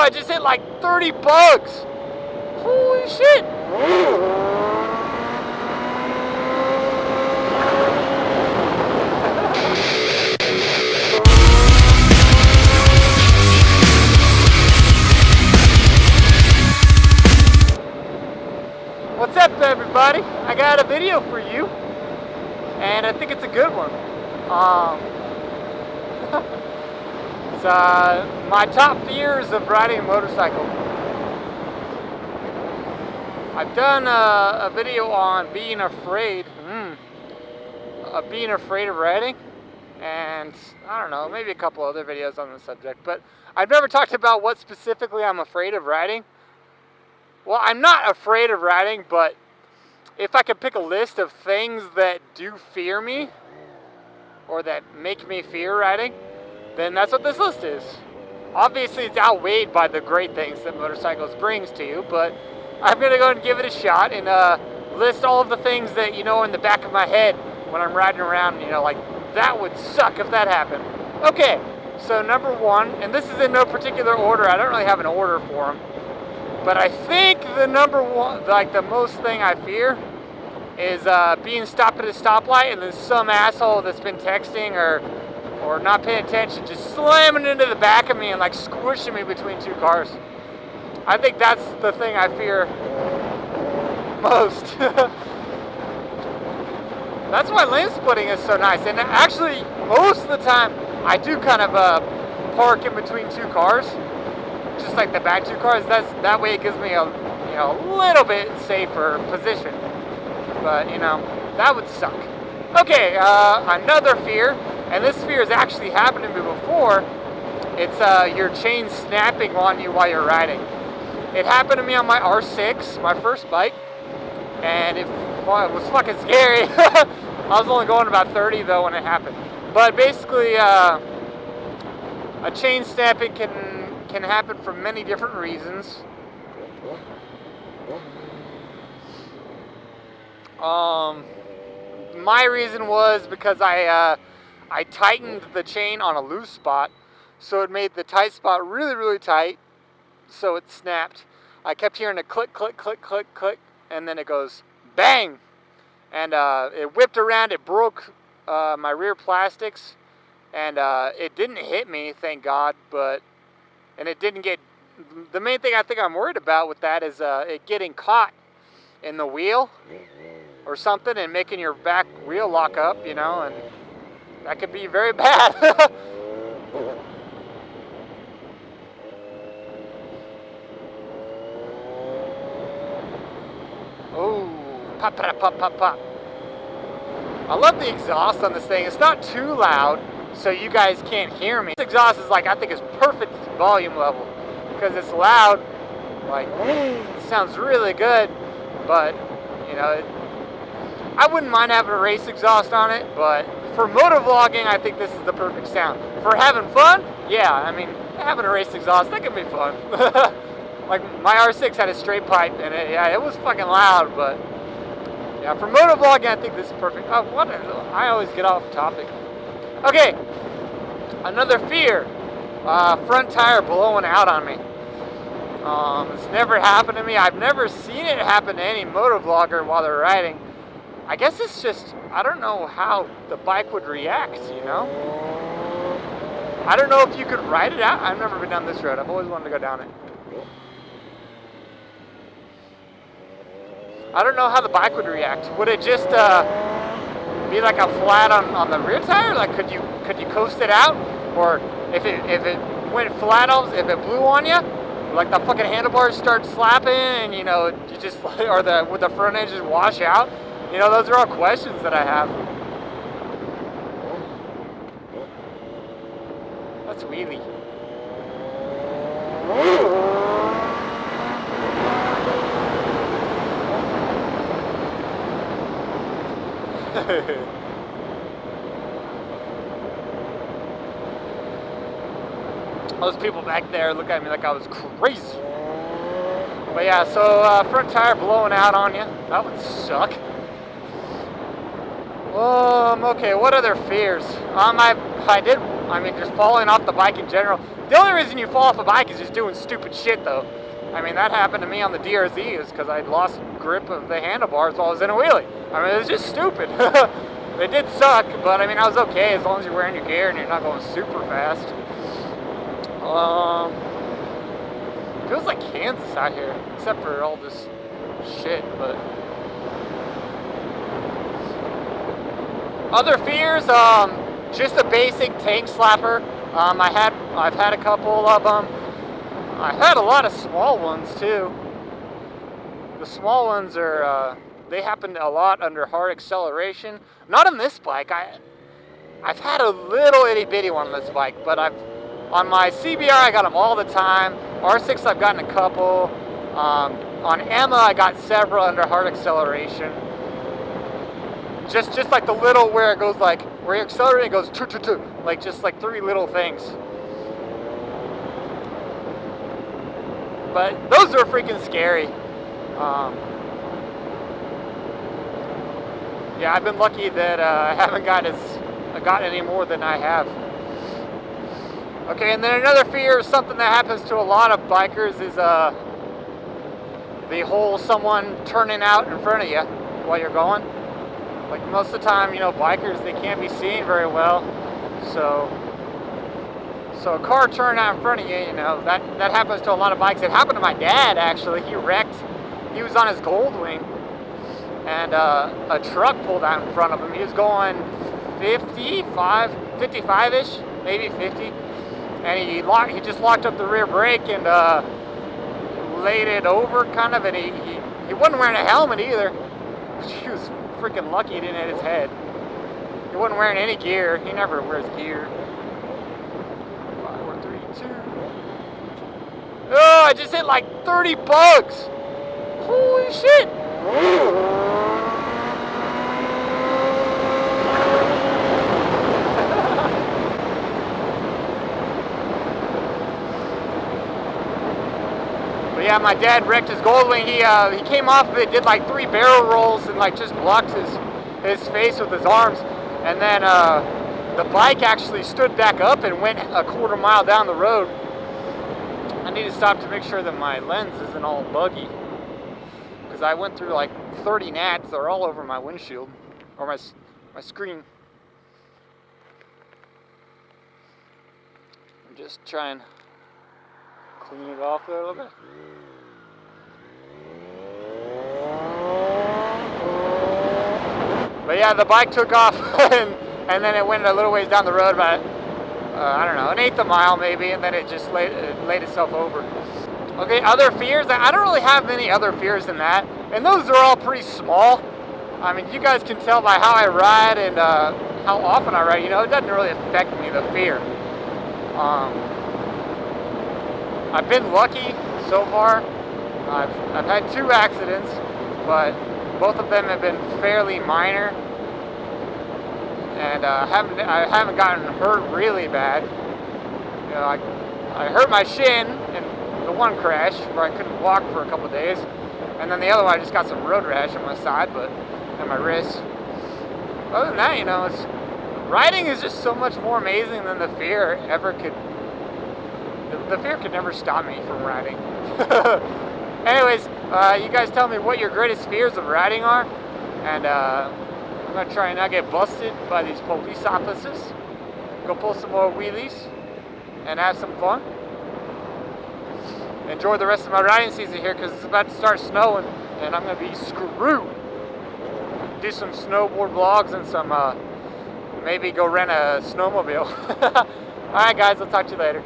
I just hit like 30 bugs. Holy shit. What's up, everybody? I got a video for you, and I think it's a good one. It's my top fears of riding a motorcycle. I've done a video on being afraid of riding, and I don't know, maybe a couple other videos on the subject, but I've never talked about what specifically I'm afraid of riding. Well, I'm not afraid of riding, but if I could pick a list of things that do fear me, or that make me fear riding, then that's what this list is. Obviously, it's outweighed by the great things that motorcycles brings to you, but I'm going to go and give it a shot and list all of the things that, you know, in the back of my head when I'm riding around, you know, like, that would suck if that happened. Okay, so number one, and this is in no particular order, I don't really have an order for them, but I think the number one, like the most thing I fear is being stopped at a stoplight and then some asshole that's been texting or not paying attention just slamming into the back of me and like squishing me between two cars. I think that's the thing I fear most. That's why lane splitting is so nice. And actually, most of the time, I do kind of park in between two cars. Just like the back two cars, that way it gives me a little bit safer position. But you know, that would suck. Okay, another fear, and this fear has actually happened to me before. It's your chain snapping on you while you're riding. It happened to me on my R6, my first bike, and it was fucking scary. I was only going about 30 though when it happened. But basically, a chain snapping can happen for many different reasons. My reason was because I tightened the chain on a loose spot, so it made the tight spot really, really tight, so it snapped. I kept hearing a click, click, click, click, click, and then it goes bang, and it whipped around. It broke my rear plastics, and it didn't hit me, thank God, and it didn't get, the main thing I think I'm worried about with that is it getting caught in the wheel or something and making your back wheel lock up, you know, and that could be very bad. Oh, pop, pop, pop, pop, pop. I love the exhaust on this thing. It's not too loud, so you guys can't hear me. This exhaust is like, I think it's perfect volume level because it's loud, like, it sounds really good, but, you know, I wouldn't mind having a race exhaust on it, but for motovlogging, I think this is the perfect sound. For having fun, yeah, I mean, having a race exhaust, that can be fun. Like, my R6 had a straight pipe, and it was fucking loud, but yeah, for motovlogging, I think this is perfect. Oh, what? I always get off topic. Okay, another fear, front tire blowing out on me. It's never happened to me. I've never seen it happen to any motovlogger while they're riding. I guess it's just, I don't know how the bike would react, you know? I don't know if you could ride it out. I've never been down this road. I've always wanted to go down it. I don't know how the bike would react. Would it just be like a flat on the rear tire? Like, could you coast it out? Or if it went flat, if it blew on you, like the fucking handlebars start slapping, and you know, you just, or would the front end just wash out? You know, those are all questions that I have. That's wheelie. Those people back there look at me like I was crazy. But yeah, so front tire blowing out on you, that would suck. Okay, what other fears? I did I mean, just falling off the bike in general. The only reason you fall off a bike is just doing stupid shit, though. I mean, that happened to me on the DRZ is because I lost grip of the handlebars while I was in a wheelie. I mean, it was just stupid. It did suck, but I mean, I was okay as long as you're wearing your gear and you're not going super fast. Feels like Kansas out here, except for all this shit, but... Other fears, just a basic tank slapper. I've had a couple of them. I've had a lot of small ones too. The small ones are, they happen a lot under hard acceleration. Not on this bike. I've had a little itty bitty one on this bike, but on my CBR I got them all the time. R6 I've gotten a couple. On Emma I got several under hard acceleration. Just like the little where it goes like, where you accelerate it goes tu-tu-tu. Like just like 3 little things. But those are freaking scary. Yeah, I've been lucky that I haven't got any more than I have. Okay, and then another fear, something that happens to a lot of bikers, is the whole someone turning out in front of you while you're going. Like most of the time, you know, bikers, they can't be seen very well, so a car turning out in front of you, you know, that happens to a lot of bikes. It happened to my dad, actually. He wrecked. He was on his Goldwing, and a truck pulled out in front of him. He was going 55-ish, maybe 50, and he just locked up the rear brake and laid it over, kind of, and he wasn't wearing a helmet either. He was freaking lucky he didn't hit his head. He wasn't wearing any gear. He never wears gear. 5, 4, 3, 2. Oh, I just hit like 30 bugs. Holy shit. But yeah, my dad wrecked his Goldwing. He came off of it, did like 3 barrel rolls, and like just blocked his face with his arms. And then the bike actually stood back up and went a quarter mile down the road. I need to stop to make sure that my lens isn't all buggy, because I went through like 30 gnats. They're all over my windshield, or my screen. I'm just trying to clean it off there a little bit. But yeah, the bike took off and then it went a little ways down the road, about I don't know, 1/8 of a mile maybe, and then it just laid itself over. Okay, other fears. I don't really have many other fears than that, and those are all pretty small. I mean, you guys can tell by how I ride and how often I ride. You know, it doesn't really affect me, the fear. I've been lucky so far. I've had 2 accidents, but both of them have been fairly minor, and I haven't gotten hurt really bad. You know, I hurt my shin in the one crash where I couldn't walk for a couple of days, and then the other one I just got some road rash on my side, and my wrist. Other than that, you know, riding is just so much more amazing than the fear ever could. The fear could never stop me from riding. Anyways, you guys tell me what your greatest fears of riding are, and I'm going to try and not get busted by these police officers. Go pull some more wheelies and have some fun. Enjoy the rest of my riding season here, because it's about to start snowing and I'm going to be screwed. Do some snowboard vlogs and some, maybe go rent a snowmobile. Alright guys, I'll talk to you later.